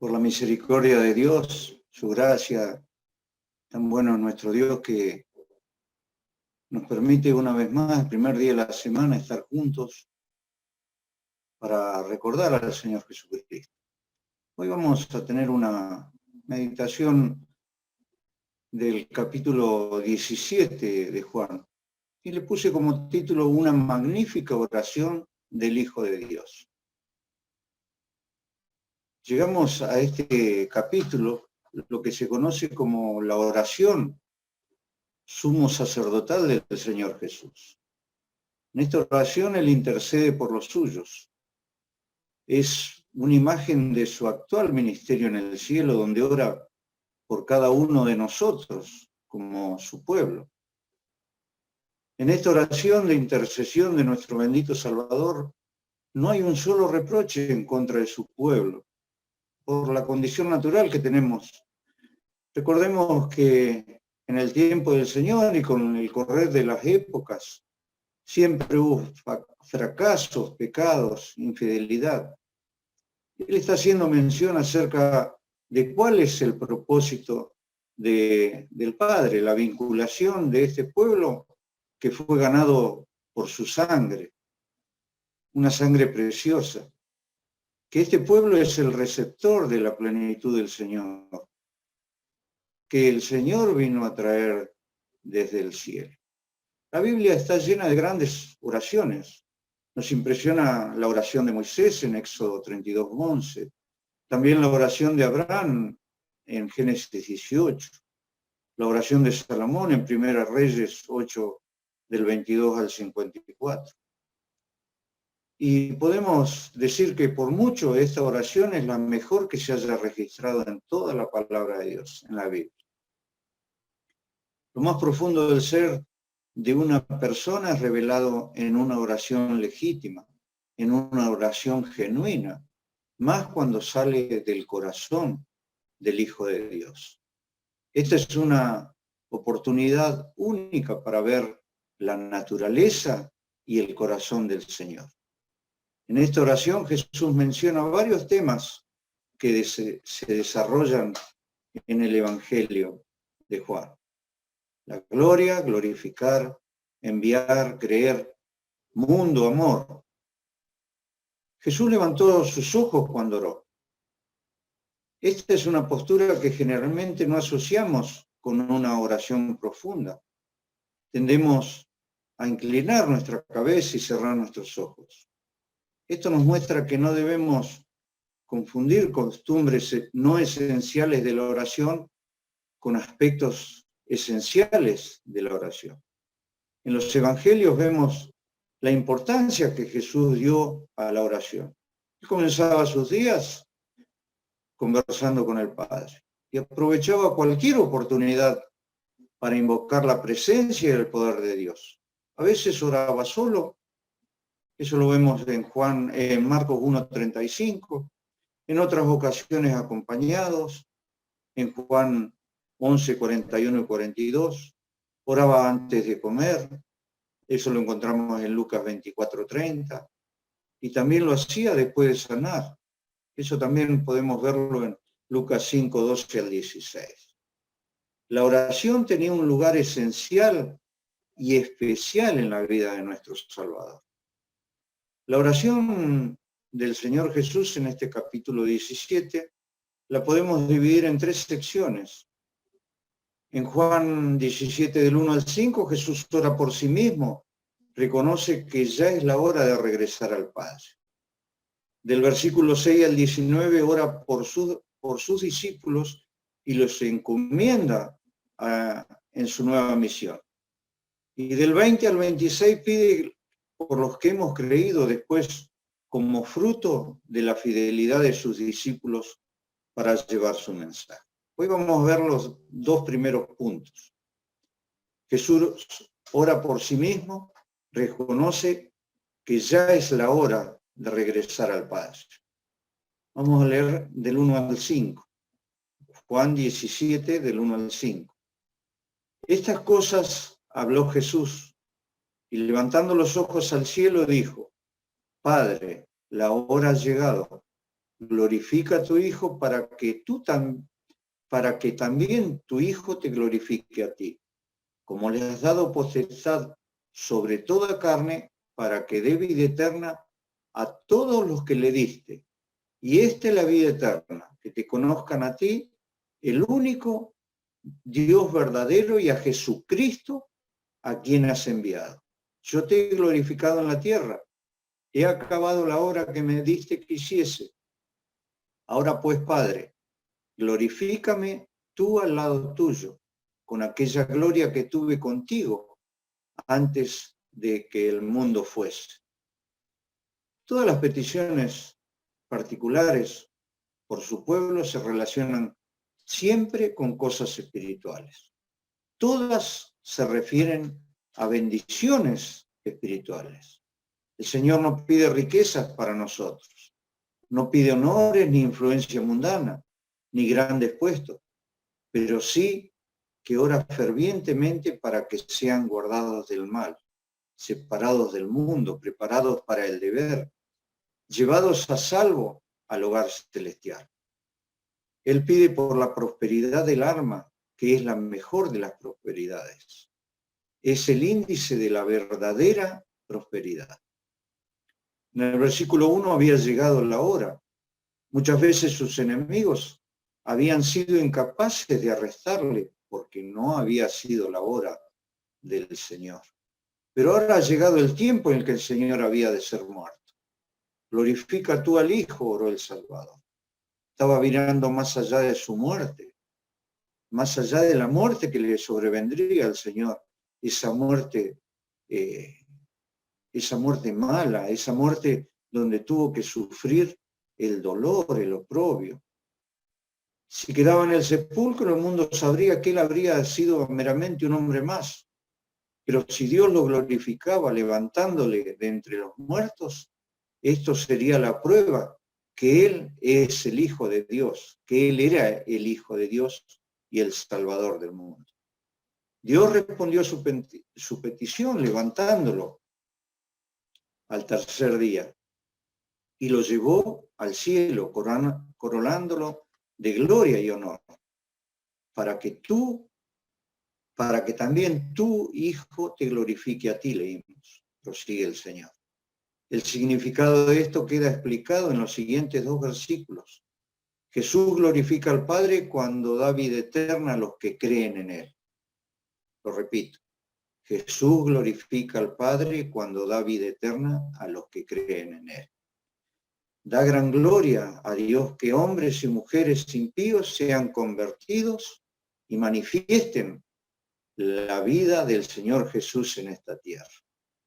Por la misericordia de Dios, su gracia, tan bueno es nuestro Dios que nos permite una vez más, el primer día de la semana, estar juntos para recordar al Señor Jesucristo. Hoy vamos a tener una meditación del capítulo 17 de Juan, y le puse como título una magnífica oración del Hijo de Dios. Llegamos a este capítulo, lo que se conoce como la oración sumo sacerdotal del Señor Jesús. En esta oración Él intercede por los suyos. Es una imagen de su actual ministerio en el cielo, donde ora por cada uno de nosotros como su pueblo. En esta oración de intercesión de nuestro bendito Salvador, no hay un solo reproche en contra de su pueblo, por la condición natural que tenemos. Recordemos que en el tiempo del Señor y con el correr de las épocas, siempre hubo fracasos, pecados, infidelidad. Él está haciendo mención acerca de cuál es el propósito del Padre, la vinculación de este pueblo que fue ganado por su sangre, una sangre preciosa, que este pueblo es el receptor de la plenitud del Señor, que el Señor vino a traer desde el cielo. La Biblia está llena de grandes oraciones. Nos impresiona la oración de Moisés en Éxodo 32:11, también la oración de Abraham en Génesis 18, la oración de Salomón en Primera Reyes 8, del 22 al 54. Y podemos decir que por mucho esta oración es la mejor que se haya registrado en toda la palabra de Dios, en la Biblia. Lo más profundo del ser de una persona es revelado en una oración legítima, en una oración genuina, más cuando sale del corazón del Hijo de Dios. Esta es una oportunidad única para ver la naturaleza y el corazón del Señor. En esta oración Jesús menciona varios temas que se desarrollan en el Evangelio de Juan. La gloria, glorificar, enviar, creer, mundo, amor. Jesús levantó sus ojos cuando oró. Esta es una postura que generalmente no asociamos con una oración profunda. Tendemos a inclinar nuestra cabeza y cerrar nuestros ojos. Esto nos muestra que no debemos confundir costumbres no esenciales de la oración con aspectos esenciales de la oración. En los evangelios vemos la importancia que Jesús dio a la oración. Él comenzaba sus días conversando con el Padre y aprovechaba cualquier oportunidad para invocar la presencia y el poder de Dios. A veces oraba solo, eso lo vemos en Marcos 1:35, en otras ocasiones acompañados, en Juan 11:41 y 42, oraba antes de comer, eso lo encontramos en Lucas 24:30, y también lo hacía después de sanar. Eso también podemos verlo en Lucas 5:12 al 16. La oración tenía un lugar esencial y especial en la vida de nuestro Salvador. La oración del Señor Jesús en este capítulo 17 la podemos dividir en tres secciones. En Juan 17, del 1 al 5, Jesús ora por sí mismo, reconoce que ya es la hora de regresar al Padre. Del versículo 6 al 19 ora por sus discípulos y los encomienda en su nueva misión. Y del 20 al 26 pide por los que hemos creído después como fruto de la fidelidad de sus discípulos para llevar su mensaje. Hoy vamos a ver los dos primeros puntos. Jesús ora por sí mismo, reconoce que ya es la hora de regresar al Padre. Vamos a leer del 1 al 5. Juan 17, del 1 al 5. Estas cosas habló Jesús, y levantando los ojos al cielo dijo: Padre, la hora ha llegado. glorifica a tu Hijo para que también tu Hijo te glorifique a ti, como le has dado potestad sobre toda carne, para que dé vida eterna a todos los que le diste. Y esta es la vida eterna, que te conozcan a ti, el único Dios verdadero, y a Jesucristo, a quien has enviado. Yo te he glorificado en la tierra, he acabado la obra que me diste que hiciese. Ahora pues, Padre, glorifícame tú al lado tuyo, con aquella gloria que tuve contigo antes de que el mundo fuese. Todas las peticiones particulares por su pueblo se relacionan siempre con cosas espirituales. Todas se refieren a bendiciones espirituales. El Señor no pide riquezas para nosotros, no pide honores ni influencia mundana, ni grandes puestos, pero sí que ora fervientemente para que sean guardados del mal, separados del mundo, preparados para el deber, llevados a salvo al hogar celestial. Él pide por la prosperidad del alma, que es la mejor de las prosperidades. Es el índice de la verdadera prosperidad. En el versículo 1 había llegado la hora. Muchas veces sus enemigos habían sido incapaces de arrestarle porque no había sido la hora del Señor. Pero ahora ha llegado el tiempo en el que el Señor había de ser muerto. Glorifica tú al Hijo, oró el Salvador. Estaba mirando más allá de su muerte, más allá de la muerte que le sobrevendría al Señor, esa muerte mala, esa muerte donde tuvo que sufrir el dolor, el oprobio. Si quedaba en el sepulcro, el mundo sabría que él habría sido meramente un hombre más. Pero si Dios lo glorificaba levantándole de entre los muertos, esto sería la prueba que él es el Hijo de Dios, que él era el Hijo de Dios y el Salvador del mundo. Dios respondió su petición levantándolo al tercer día y lo llevó al cielo, coronándolo de gloria y honor, para que también tu Hijo te glorifique a ti, leímos, prosigue el Señor. El significado de esto queda explicado en los siguientes 2 versículos. Jesús glorifica al Padre cuando da vida eterna a los que creen en Él. Lo repito. Jesús glorifica al Padre cuando da vida eterna a los que creen en Él. Da gran gloria a Dios que hombres y mujeres impíos sean convertidos y manifiesten la vida del Señor Jesús en esta tierra.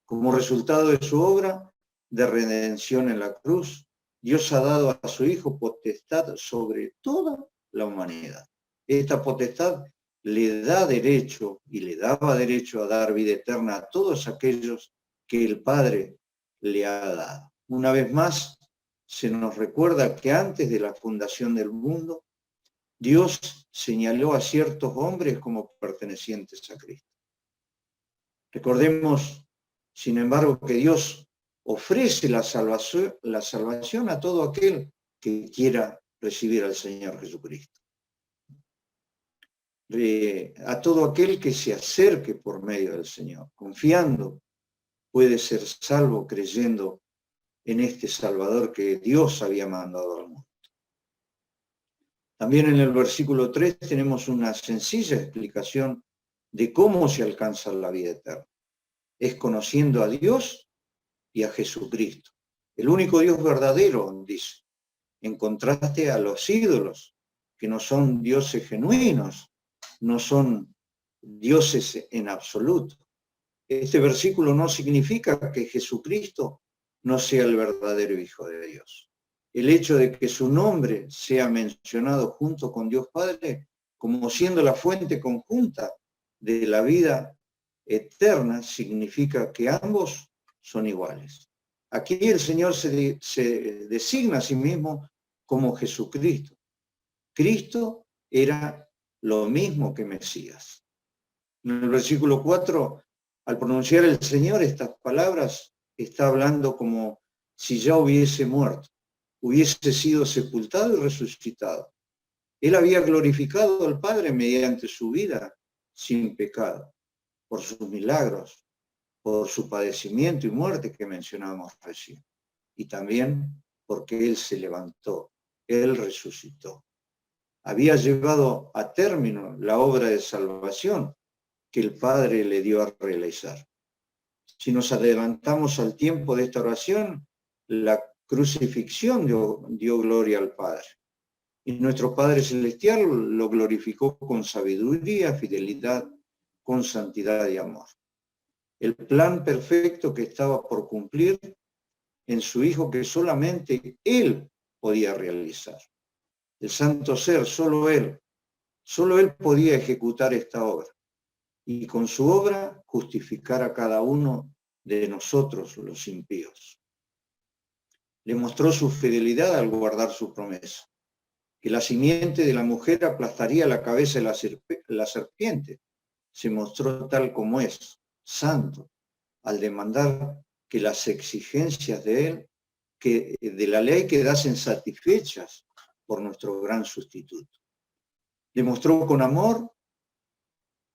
Como resultado de su obra de redención en la cruz, Dios ha dado a su Hijo potestad sobre toda la humanidad. Esta potestad le da derecho y le daba derecho a dar vida eterna a todos aquellos que el Padre le ha dado. Una vez más, se nos recuerda que antes de la fundación del mundo, Dios señaló a ciertos hombres como pertenecientes a Cristo. Recordemos, sin embargo, que Dios ofrece la salvación a todo aquel que quiera recibir al Señor Jesucristo. A todo aquel que se acerque por medio del Señor, confiando, puede ser salvo creyendo en este Salvador que Dios había mandado al mundo. También en el versículo 3 tenemos una sencilla explicación de cómo se alcanza la vida eterna. Es conociendo a Dios y a Jesucristo, el único Dios verdadero, dice, en contraste a los ídolos, que no son dioses genuinos, no son dioses en absoluto. Este versículo no significa que Jesucristo no sea el verdadero Hijo de Dios. El hecho de que su nombre sea mencionado junto con Dios Padre como siendo la fuente conjunta de la vida eterna significa que ambos son iguales. Aquí el Señor se designa a sí mismo como Jesucristo. Cristo era lo mismo que Mesías. En el versículo 4, al pronunciar el Señor estas palabras, está hablando como si ya hubiese muerto. hubiese sido sepultado y resucitado. Él había glorificado al Padre mediante su vida sin pecado, por sus milagros, por su padecimiento y muerte que mencionábamos recién, y también porque Él se levantó, Él resucitó. Había llevado a término la obra de salvación que el Padre le dio a realizar. Si nos adelantamos al tiempo de esta oración, la crucifixión dio gloria al Padre. Y nuestro Padre Celestial lo glorificó con sabiduría, fidelidad, con santidad y amor. El plan perfecto que estaba por cumplir en su Hijo que solamente Él podía realizar. El Santo Ser, solo Él podía ejecutar esta obra. Y con su obra justificar a cada uno de nosotros, los impíos. Le mostró su fidelidad al guardar su promesa, que la simiente de la mujer aplastaría la cabeza de la serpiente. Se mostró tal como es, santo, al demandar que las exigencias de él, de la ley, quedasen satisfechas por nuestro gran sustituto. Demostró con amor,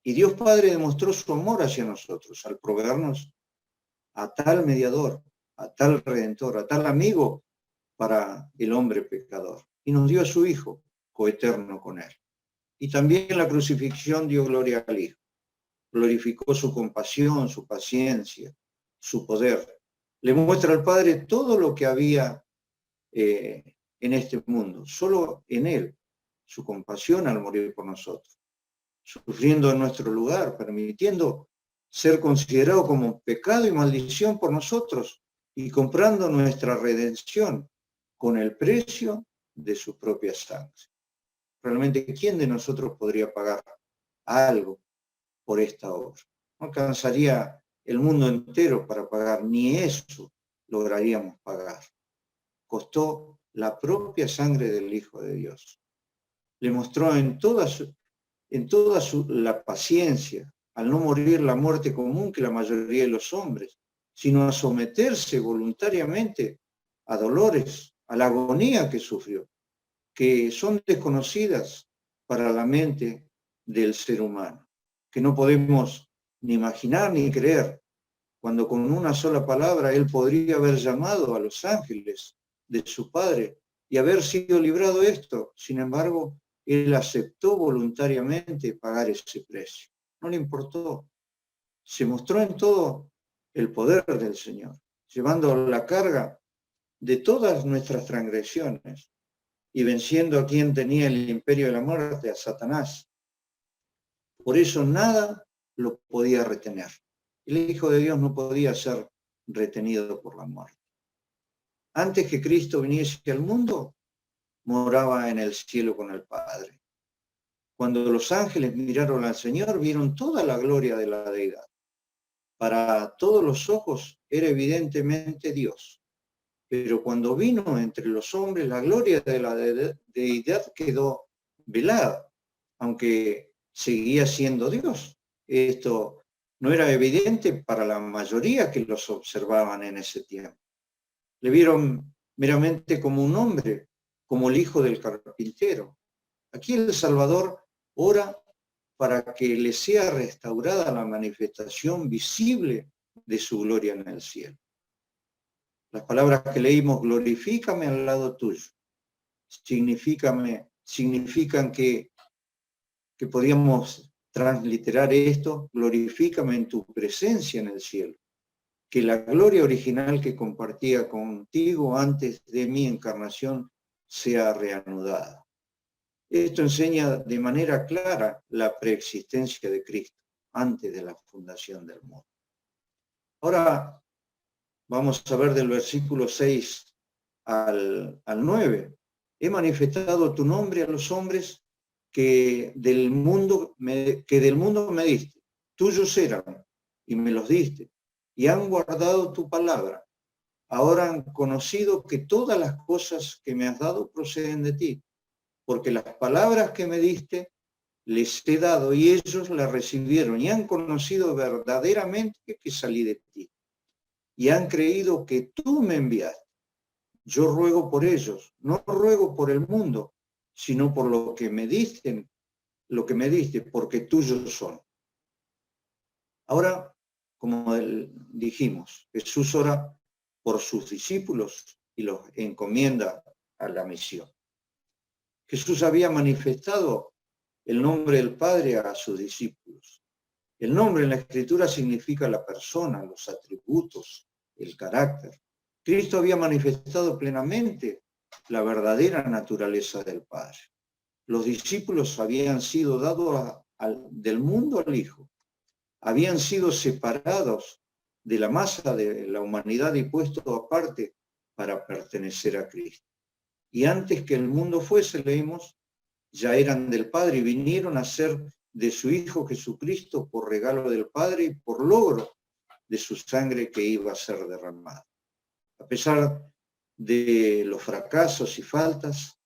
y Dios Padre demostró su amor hacia nosotros al proveernos a tal mediador, a tal redentor, a tal amigo para el hombre pecador. Y nos dio a su Hijo, coeterno con él. Y también la crucifixión dio gloria al Hijo. Glorificó su compasión, su paciencia, su poder. Le muestra al Padre todo lo que había en este mundo, solo en Él, su compasión al morir por nosotros, sufriendo en nuestro lugar, permitiendo ser considerado como pecado y maldición por nosotros y comprando nuestra redención con el precio de su propia sangre. Realmente, ¿quién de nosotros podría pagar algo por esta obra? No alcanzaría el mundo entero para pagar, ni eso lograríamos pagar. Costó la propia sangre del Hijo de Dios. Le mostró en toda la paciencia, al no morir la muerte común que la mayoría de los hombres, sino a someterse voluntariamente a dolores, a la agonía que sufrió, que son desconocidas para la mente del ser humano, que no podemos ni imaginar ni creer, cuando con una sola palabra él podría haber llamado a los ángeles de su Padre y haber sido librado de esto. Sin embargo, él aceptó voluntariamente pagar ese precio. No le importó. Se mostró en todo el poder del Señor, llevando la carga de todas nuestras transgresiones y venciendo a quien tenía el imperio de la muerte, a Satanás. Por eso nada lo podía retener. El Hijo de Dios no podía ser retenido por la muerte. Antes que Cristo viniese al mundo, moraba en el cielo con el Padre. Cuando los ángeles miraron al Señor, vieron toda la gloria de la deidad. Para todos los ojos era evidentemente Dios. Pero cuando vino entre los hombres, la gloria de la deidad quedó velada, aunque seguía siendo Dios. Esto no era evidente para la mayoría que los observaban en ese tiempo. Le vieron meramente como un hombre, como el hijo del carpintero. Aquí el Salvador ora para que le sea restaurada la manifestación visible de su gloria en el cielo. Las palabras que leímos, glorifícame al lado tuyo, significan que podíamos transliterar esto, glorifícame en tu presencia en el cielo, que la gloria original que compartía contigo antes de mi encarnación sea reanudada. Esto enseña de manera clara la preexistencia de Cristo antes de la fundación del mundo. Ahora vamos a ver del versículo 6 al 9. He manifestado tu nombre a los hombres que del mundo me diste. Tuyos eran y me los diste. Y han guardado tu palabra. Ahora han conocido que todas las cosas que me has dado proceden de ti. Porque las palabras que me diste les he dado y ellos las recibieron y han conocido verdaderamente que salí de ti. Y han creído que tú me enviaste. yo ruego por ellos, no ruego por el mundo, sino por lo que me diste, porque tuyos son. Ahora, como dijimos, Jesús ora por sus discípulos y los encomienda a la misión. Jesús había manifestado el nombre del Padre a sus discípulos. El nombre en la Escritura significa la persona, los atributos, el carácter. Cristo había manifestado plenamente la verdadera naturaleza del Padre. Los discípulos habían sido dados del mundo al Hijo. Habían sido separados de la masa de la humanidad y puestos aparte para pertenecer a Cristo. Y antes que el mundo fuese, leímos, ya eran del Padre y vinieron a ser de su Hijo Jesucristo por regalo del Padre y por logro de su sangre que iba a ser derramada. A pesar de los fracasos y faltas,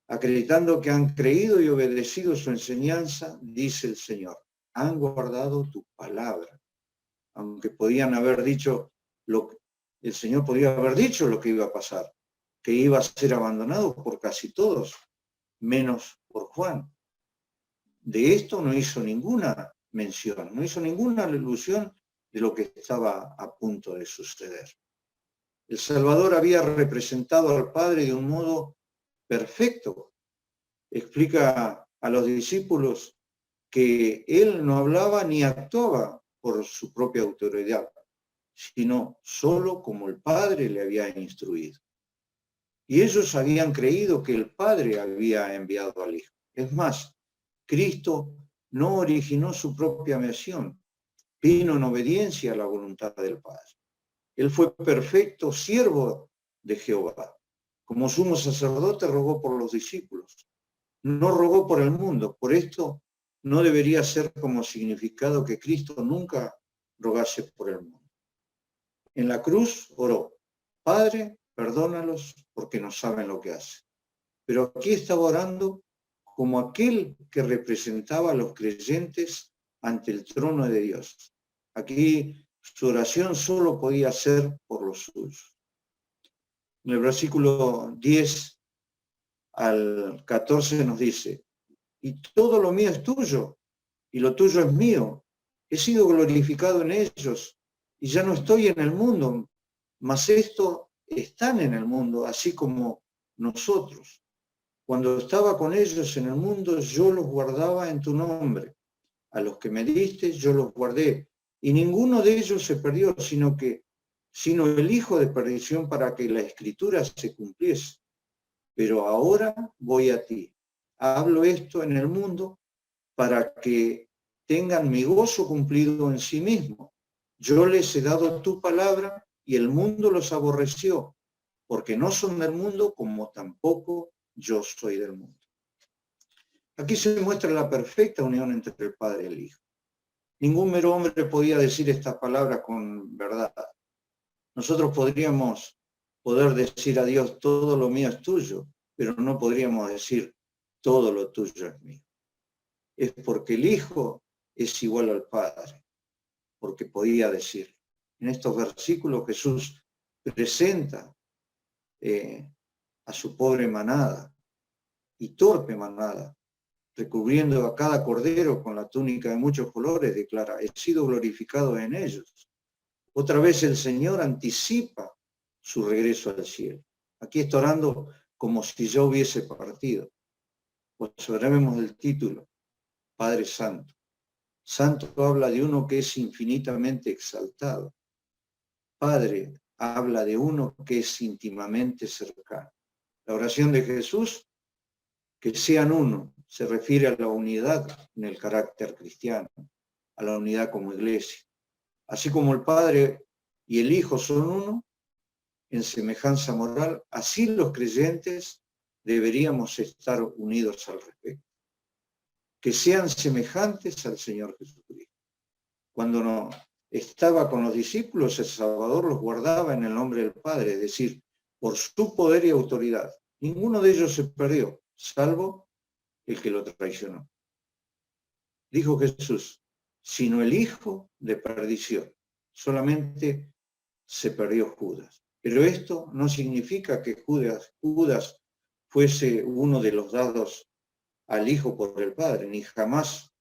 acreditando que han creído y obedecido su enseñanza, dice el Señor, han guardado tu palabra. Aunque podían haber dicho, el Señor podía haber dicho lo que iba a pasar, que iba a ser abandonado por casi todos, menos por Juan. De esto no hizo ninguna mención, no hizo ninguna alusión de lo que estaba a punto de suceder. El Salvador había representado al Padre de un modo perfecto. Explica a los discípulos que él no hablaba ni actuaba por su propia autoridad, sino solo como el Padre le había instruido. Y ellos habían creído que el Padre había enviado al Hijo. Es más, Cristo no originó su propia misión, vino en obediencia a la voluntad del Padre. Él fue perfecto siervo de Jehová. Como sumo sacerdote rogó por los discípulos, no rogó por el mundo. Por esto no debería ser como significado que Cristo nunca rogase por el mundo. En la cruz oró, Padre, perdónalos porque no saben lo que hacen. Pero aquí estaba orando como aquel que representaba a los creyentes ante el trono de Dios. Aquí su oración solo podía ser por los suyos. En el versículo 10 al 14 nos dice, y todo lo mío es tuyo, y lo tuyo es mío. He sido glorificado en ellos, y ya no estoy en el mundo, mas estos están en el mundo, así como nosotros. Cuando estaba con ellos en el mundo, yo los guardaba en tu nombre. A los que me diste, yo los guardé. Y ninguno de ellos se perdió, sino el hijo de perdición para que la escritura se cumpliese. Pero ahora voy a ti. Hablo esto en el mundo para que tengan mi gozo cumplido en sí mismo. Yo les he dado tu palabra y el mundo los aborreció, porque no son del mundo como tampoco yo soy del mundo. Aquí se muestra la perfecta unión entre el Padre y el Hijo. Ningún mero hombre podía decir estas palabras con verdad. Nosotros podríamos decir a Dios, todo lo mío es tuyo, pero no podríamos decir, todo lo tuyo es mío. Es porque el Hijo es igual al Padre, porque podía decir. En estos versículos Jesús presenta a su pobre manada y torpe manada, recubriendo a cada cordero con la túnica de muchos colores, declara, he sido glorificado en ellos. Otra vez el Señor anticipa su regreso al cielo. Aquí está orando como si yo hubiese partido. Observemos el título, Padre Santo. Santo habla de uno que es infinitamente exaltado. Padre habla de uno que es íntimamente cercano. La oración de Jesús, que sean uno, se refiere a la unidad en el carácter cristiano, a la unidad como iglesia. Así como el Padre y el Hijo son uno, en semejanza moral, así los creyentes deberíamos estar unidos al respecto. Que sean semejantes al Señor Jesucristo. Cuando no estaba con los discípulos, el Salvador los guardaba en el nombre del Padre, es decir, por su poder y autoridad. Ninguno de ellos se perdió, salvo el que lo traicionó. Dijo Jesús, sino el hijo de perdición. Solamente se perdió Judas. Pero esto no significa que Judas fuese uno de los dados al Hijo por el Padre, ni jamás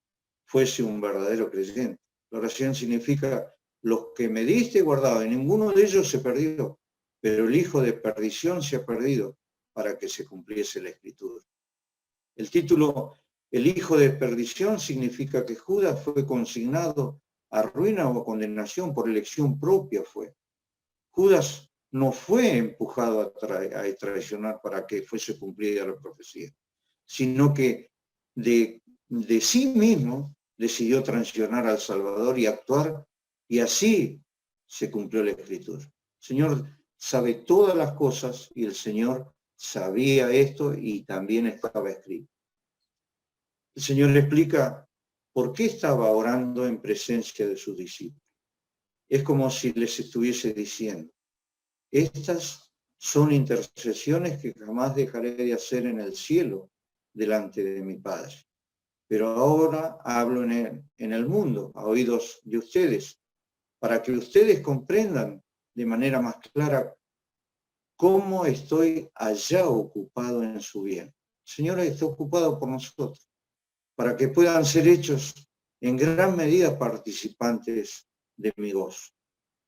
fuese un verdadero creyente. La oración significa: los que me diste guardado, y ninguno de ellos se perdió, pero el hijo de perdición se ha perdido, para que se cumpliese la Escritura. El título El hijo de perdición significa que Judas fue consignado a ruina o a condenación por elección propia. Judas no fue empujado a traicionar para que fuese cumplida la profecía, sino que de sí mismo decidió traicionar al Salvador y actuar, y así se cumplió la Escritura. El Señor sabe todas las cosas, y el Señor sabía esto y también estaba escrito. El Señor le explica por qué estaba orando en presencia de sus discípulos. Es como si les estuviese diciendo: estas son intercesiones que jamás dejaré de hacer en el cielo delante de mi Padre. Pero ahora hablo en el mundo, a oídos de ustedes, para que ustedes comprendan de manera más clara cómo estoy allá ocupado en su bien. El Señor está ocupado por nosotros, para que puedan ser hechos en gran medida participantes de mi gozo.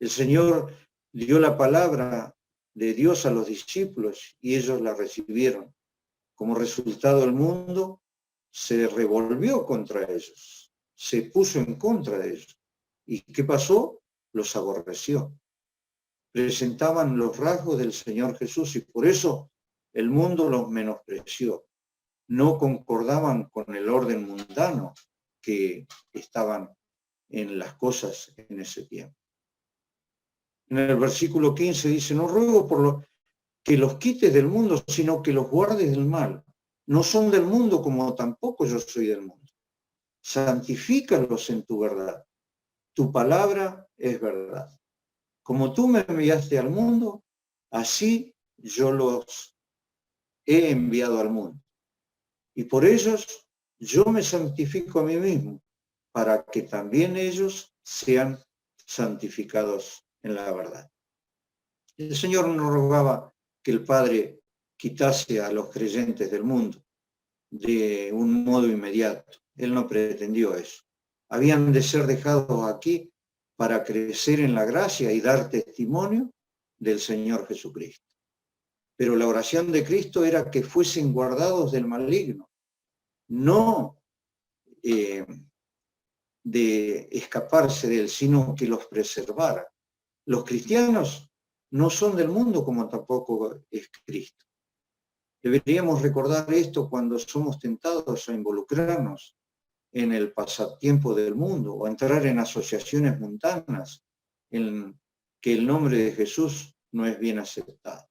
El Señor dio la palabra de Dios a los discípulos y ellos la recibieron. Como resultado, el mundo se revolvió contra ellos, se puso en contra de ellos. ¿Y qué pasó? Los aborreció. Presentaban los rasgos del Señor Jesús y por eso el mundo los menospreció. No concordaban con el orden mundano que estaban en las cosas en ese tiempo. En el versículo 15 dice: no ruego por que los quites del mundo, sino que los guardes del mal. No son del mundo, como tampoco yo soy del mundo. Santifícalos en tu verdad. Tu palabra es verdad. Como tú me enviaste al mundo, así yo los he enviado al mundo. Y por ellos yo me santifico a mí mismo, para que también ellos sean santificados en la verdad. El Señor no rogaba que el Padre quitase a los creyentes del mundo de un modo inmediato. Él no pretendió eso. Habían de ser dejados aquí para crecer en la gracia y dar testimonio del Señor Jesucristo. Pero la oración de Cristo era que fuesen guardados del maligno, no de escaparse de él, sino que los preservara. Los cristianos no son del mundo, como tampoco es Cristo. Deberíamos recordar esto cuando somos tentados a involucrarnos en el pasatiempo del mundo o a entrar en asociaciones mundanas en que el nombre de Jesús no es bien aceptado.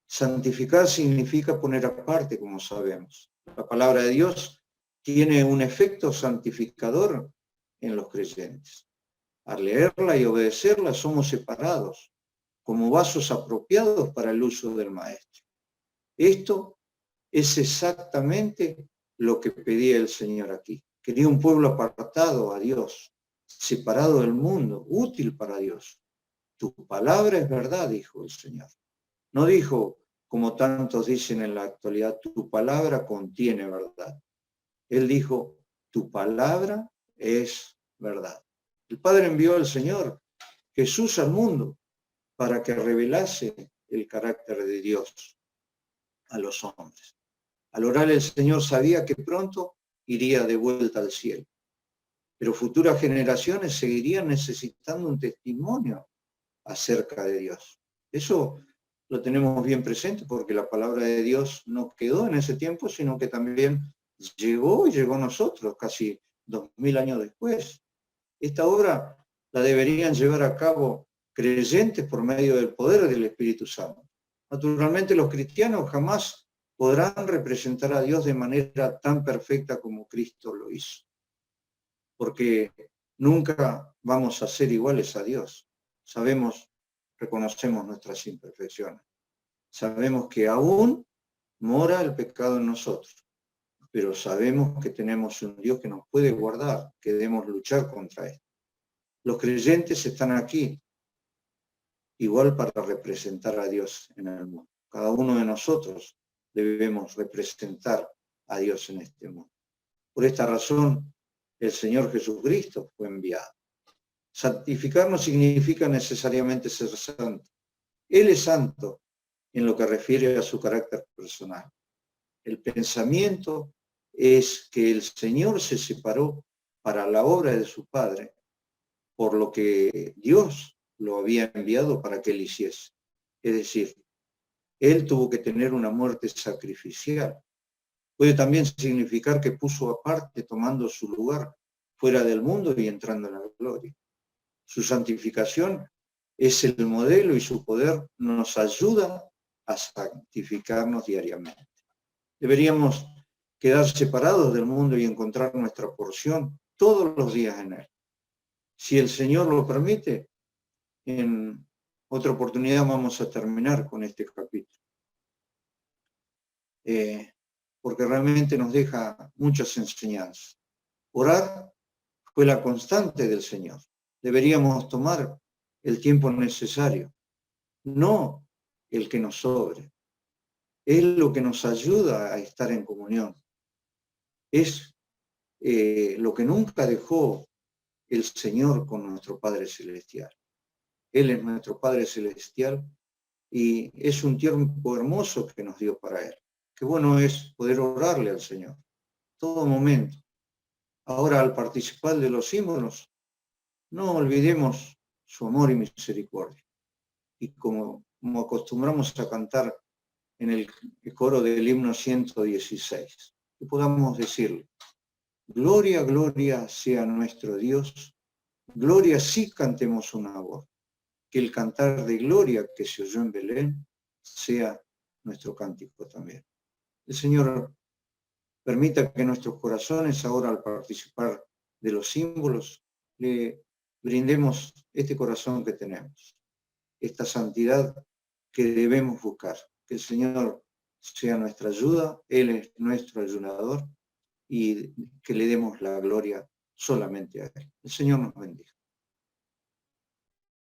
Santificar significa poner aparte, como sabemos. La palabra de Dios tiene un efecto santificador en los creyentes. Al leerla y obedecerla somos separados como vasos apropiados para el uso del Maestro. Esto es exactamente lo que pedía el Señor aquí. Quería un pueblo apartado a Dios, separado del mundo, útil para Dios. Tu palabra es verdad, dijo el Señor. No dijo, como tantos dicen en la actualidad, tu palabra contiene verdad. Él dijo, tu palabra es verdad. El Padre envió al Señor Jesús al mundo para que revelase el carácter de Dios a los hombres. Al orar, el Señor sabía que pronto iría de vuelta al cielo, pero futuras generaciones seguirían necesitando un testimonio acerca de Dios. Eso lo tenemos bien presente porque la palabra de Dios no quedó en ese tiempo, sino que también llegó a nosotros casi 2000 años después. Esta obra la deberían llevar a cabo creyentes por medio del poder del Espíritu Santo. Naturalmente, los cristianos jamás podrán representar a Dios de manera tan perfecta como Cristo lo hizo, porque nunca vamos a ser iguales a Dios. Reconocemos nuestras imperfecciones. Sabemos que aún mora el pecado en nosotros, pero sabemos que tenemos un Dios que nos puede guardar, que debemos luchar contra él. Los creyentes están aquí igual para representar a Dios en el mundo. Cada uno de nosotros debemos representar a Dios en este mundo. Por esta razón, el Señor Jesucristo fue enviado. Santificar no significa necesariamente ser santo. Él es santo en lo que refiere a su carácter personal. El pensamiento es que el Señor se separó para la obra de su Padre, por lo que Dios lo había enviado para que él hiciese. Es decir, él tuvo que tener una muerte sacrificial. Puede también significar que puso aparte, tomando su lugar fuera del mundo y entrando en la gloria. Su santificación es el modelo y su poder nos ayuda a santificarnos diariamente. Deberíamos quedar separados del mundo y encontrar nuestra porción todos los días en él. Si el Señor lo permite, en otra oportunidad vamos a terminar con este capítulo. Porque realmente nos deja muchas enseñanzas. Orar fue la constante del Señor. Deberíamos tomar el tiempo necesario, no el que nos sobre. Es lo que nos ayuda a estar en comunión. Es lo que nunca dejó el Señor con nuestro Padre Celestial. Él es nuestro Padre Celestial y es un tiempo hermoso que nos dio para Él. Qué bueno es poder orarle al Señor, todo momento. Ahora, al participar de los símbolos, no olvidemos su amor y misericordia. Y como acostumbramos a cantar en el coro del himno 116, que podamos decirle: gloria, gloria sea nuestro Dios, gloria sí cantemos una voz, que el cantar de gloria que se oyó en Belén sea nuestro cántico también. El Señor permita que nuestros corazones ahora, al participar de los símbolos, le brindemos este corazón que tenemos, esta santidad que debemos buscar. Que el Señor sea nuestra ayuda, Él es nuestro ayudador, y que le demos la gloria solamente a Él. El Señor nos bendiga.